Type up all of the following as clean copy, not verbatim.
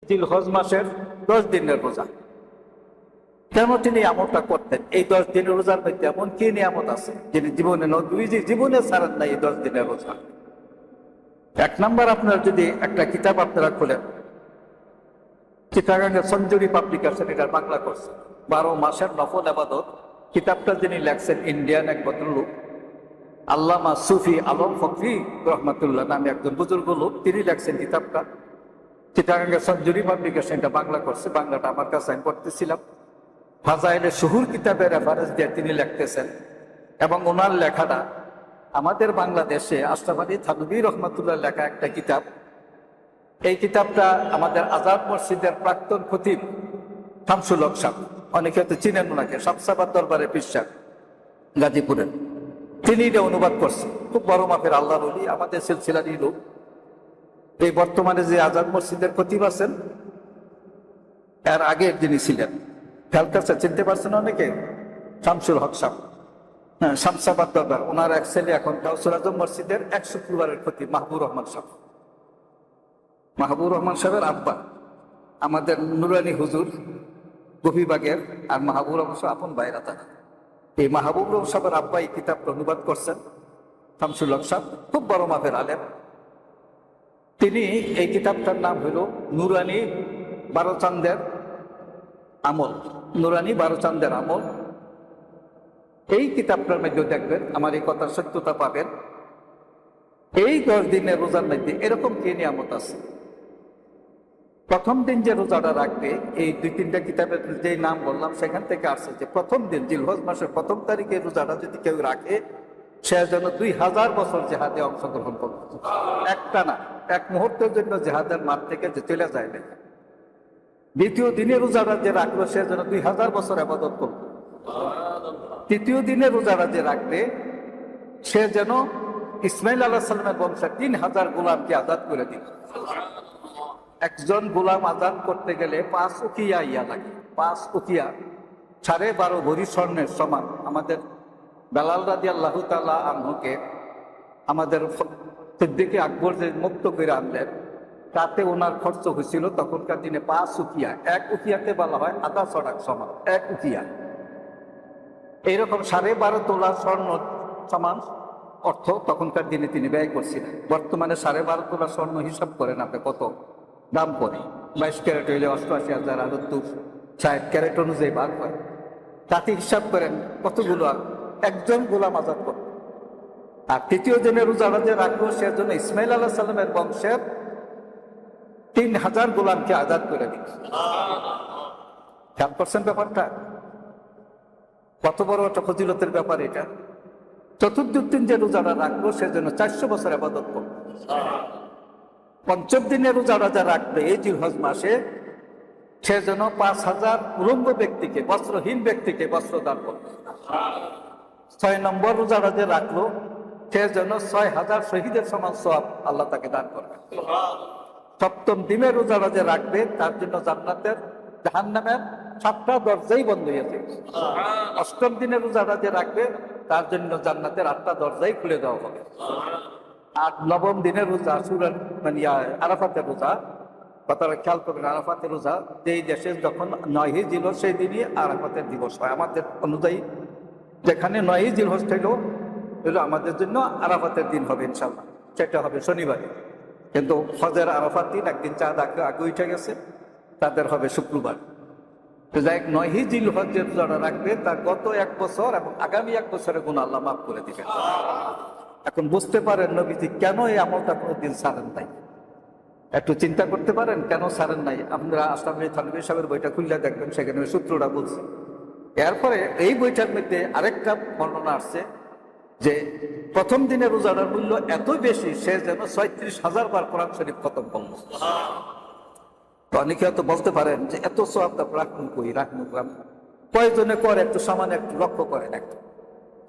জিলহজ মাসের 10 দিনের রোজা। কেন তিনি আমলটা করতেন? এই 10 দিনের রোজার মধ্যে এমন কি নিয়ামত আছে যিনি জীবনে ছাড়েন না এই 10 দিনের রোজা। এক নাম্বার, আপনার যদি একটা কিতাব আপনারা খোলেন, চিটাগাঙ্গের সঞ্জুরি পাবলিকেশন এটার বাংলা করছে 12 মাসের নফল আবাদত। কিতাবটা যিনি লেখছেন ইন্ডিয়ান এক ভদ্রলোক, আল্লামা সুফি আলম ফকরি রহমাতুল্লাহ নামে একজন বুজুর্গ লোক, তিনি লেখছেন কিতাবটা। চিটাগাঙ্গের সঞ্জুরি পাবলিকেশন এটা বাংলা করছে, বাংলাটা আমার কাছে আমি পড়তেছিলাম। ফাজাইলে শুহুর কিতাবের রেফারেন্স দিয়ে তিনি লিখতেছেন, এবং ওনার লেখাটা আমাদের বাংলাদেশে আশরাফ আলী থানভী রহমাতুল্লাহ লেখা একটা কিতাব। এই কিতাবটা আমাদের আজাদ মসজিদের প্রাক্তন খতিব শামসুল হক সাহেব, অনেকে হয়তো চিনেন ওনাকে, শামসাবাদ দরবারের পীর সাহেব গাজীপুরের, তিনি এটা অনুবাদ করছেন। খুব বড় মাপের আল্লাহর ওলি, আমাদের সিলসিলারই লোক। এই বর্তমানে যে আজাদ মসজিদের খতিব আছেন, এর আগের যিনি ছিলেন, ফেলকাসে চিনতে পারছেন অনেকে, শামসুল হক সাহেব, হ্যাঁ, শামসাবাদ দরবার। ওনার এক ছেলে এখন কাউসুর আজম মসজিদের 1 শুক্রবারের খতিব মাহবুব রহমান সাহেব। মাহবুব রহমান সাহেবের আব্বা আমাদের নুরানি হুজুর গফিবাগের, আর মাহবুব রহমান সাহেব আপন ভাইরা তারা। এই মাহবুব রহমান সাহেবের আব্বা এই কিতাবটা অনুবাদ করছেন, শামসুল হক সাহেব খুব বড় মাপের আলেম। তিনি এই কিতাবটার নাম হইল নুরানি 12 চাঁদের আমল, নুরানি 12 চাঁদের আমল। এই কিতাবটার মধ্যে দেখবেন, আমার এই কথার সত্যতা পাবেন। এই 10 দিনের রোজার মধ্যে এরকম কি নিয়ামত আছে। প্রথম দিন যে রোজাটা রাখবে, এই 2-3টা কিতাবের যে নাম বললাম সেখান থেকে আসছে যে প্রথম দিন জিলহজ মাসের 1ম তারিখে রোজাটা যদি কেউ রাখে, সে যেন 2000 বছর জেহাদে অংশগ্রহণ করবে। একটা না, এক মুহূর্তের জন্য জেহাদের মাঠ থেকে যে চলে যায় না। দ্বিতীয় দিনে রোজাটা যে রাখলো, সে যেন 2000 বছর ইবাদত করবে। তৃতীয় দিনে রোজাটা যে রাখবে, সে যেন ইসমাইল আলাইহিস সালামের বংশে 3000 গোলামকে আজাদ করে দিল। একজন গোলাম আজাদ করতে গেলে 5 উকিয়া ইয়া লাগে। 5 উকিয়া 12.5 ভরি স্বর্ণের সমান। আমাদের বেলাল রাদিয়াল্লাহু তাআলা আনহুকে আমাদের সিদ্দিক আকবর যে মুক্ত করে আনলেন, তাতে ওনার খরচ হয়েছিল তখনকার দিনে 5 উকিয়া। 1 উকিয়াকে বলা হয় আধা সড়াক সমান 1 উকিয়া। এইরকম 12.5 তোলা স্বর্ণ সমান অর্থ তখনকার দিনে তিনি ব্যয় করছিলেন। বর্তমানে 12.5 তোলা স্বর্ণ হিসাব করেন আপনি কত দাম পড়ে। 22 ক্যারেট হইলে 88,000, আর 60 ক্যারেট অনুযায়ী ভাগ হয়। তাতে হিসাব করেন কতগুলো একজন গোলাম আজাদ করে। আর তৃতীয় দিনের রোজাটা যে রাখবো, সেজন্য ইসমাইল আলাইহিস সালামের বংশের 3000 গোলামকে আজাদ করে দিল। খেয়াল করছেন ব্যাপারটা? কত বড় একটা ফজিলতের ব্যাপার এটা। চতুর্থ দিন যে রোজাটা রাখবো, সেজন্য 400 বছর ইবাদত করবে। পঞ্চম দিনের রোজাটা যা রাখবে এই জিলহজ মাসে, সেজন্য 5000 উলঙ্গ ব্যক্তিকে, বস্ত্রহীন ব্যক্তিকে বস্ত্র দান করবে। 6 নম্বর রোজাটা যে রাখলো, সেজন্য 6000 শহীদের সমান সওয়াব আল্লাহ তাকে দান করবে। সপ্তম দিনের রোজাটা যে রাখবে, তার জন্য জান্নাতের জাহান্নামের 7টা দরজাই বন্ধ হয়ে যাবে। অষ্টম দিনের রোজাটা যে রাখবে, তার জন্য জান্নাতের 8টা দরজাই খুলে দেওয়া হবে। আর নবম দিনের রোজা আশুরার মানে আরাফাতের রোজা, কথাটা খেয়াল করবেন। আরাফাতের রোজা যেই দেশে যখন 9ই জিলহজ, সেই দিনই আরাফাতের দিবস হয়। আমাদের অনুযায়ী যেখানে 9ই জিলহজ হলো আমাদের জন্য আরাফাতের দিন হবে ইনশাল্লাহ, সেটা হবে শনিবারে। কিন্তু হজের আরাফাত দিন একদিন চাঁদ আগে উঠে গেছে, তাদের হবে শুক্রবার। তো যাই 9ই জিলহজ যে রোজাটা রাখবে, তার গত 1 বছর এবং আগামী 1 বছরের গুনাহ আল্লাহ মাফ করে দিবেন। এখন বুঝতে পারেন নবীজি কেন এই আমলটা কোনোদিন ছাড়েন নাই। একটু চিন্তা করতে পারেন কেন ছাড়েন নাই। আপনারা আশরাফ আলী থানভী সাহেবের বইটা খুললে দেখবেন, সেখানে সূত্রটা বলছে। এরপরে এই বইটার মধ্যে আরেকটা বর্ণনা আসছে যে প্রথম দিনের রোজাটার মূল্য এত বেশি, সে যেন 36,000 বার কোরআন শরীফ খতম করল। তো অনেকে হয়তো বলতে পারেন যে এত সওয়াব রাখুন কই, রাখুন কয়জনে করে, একটু সামান্য একটু লক্ষ্য করেন, একটু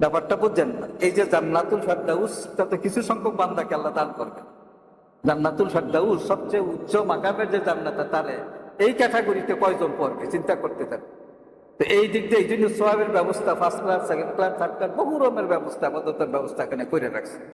ব্যাপারটা বুঝছেন না। এই যে জান্নাতুল ফেরদাউস, তাতে কিছু সংখ্যক বান্দাকে আল্লাহ দান করবেন। জান্নাতুল ফেরদাউস সবচেয়ে উচ্চ মাকামের যে জান্নাত, তারে এই ক্যাটাগরিতে কয়জন পড়বে চিন্তা করতে থাকেন। তো এই দিক দিয়ে এই জন্য সোয়াবের ব্যবস্থা, first class, second class, third class, বহু রকমের ব্যবস্থা, আপাততের ব্যবস্থা এখানে করে রাখছে।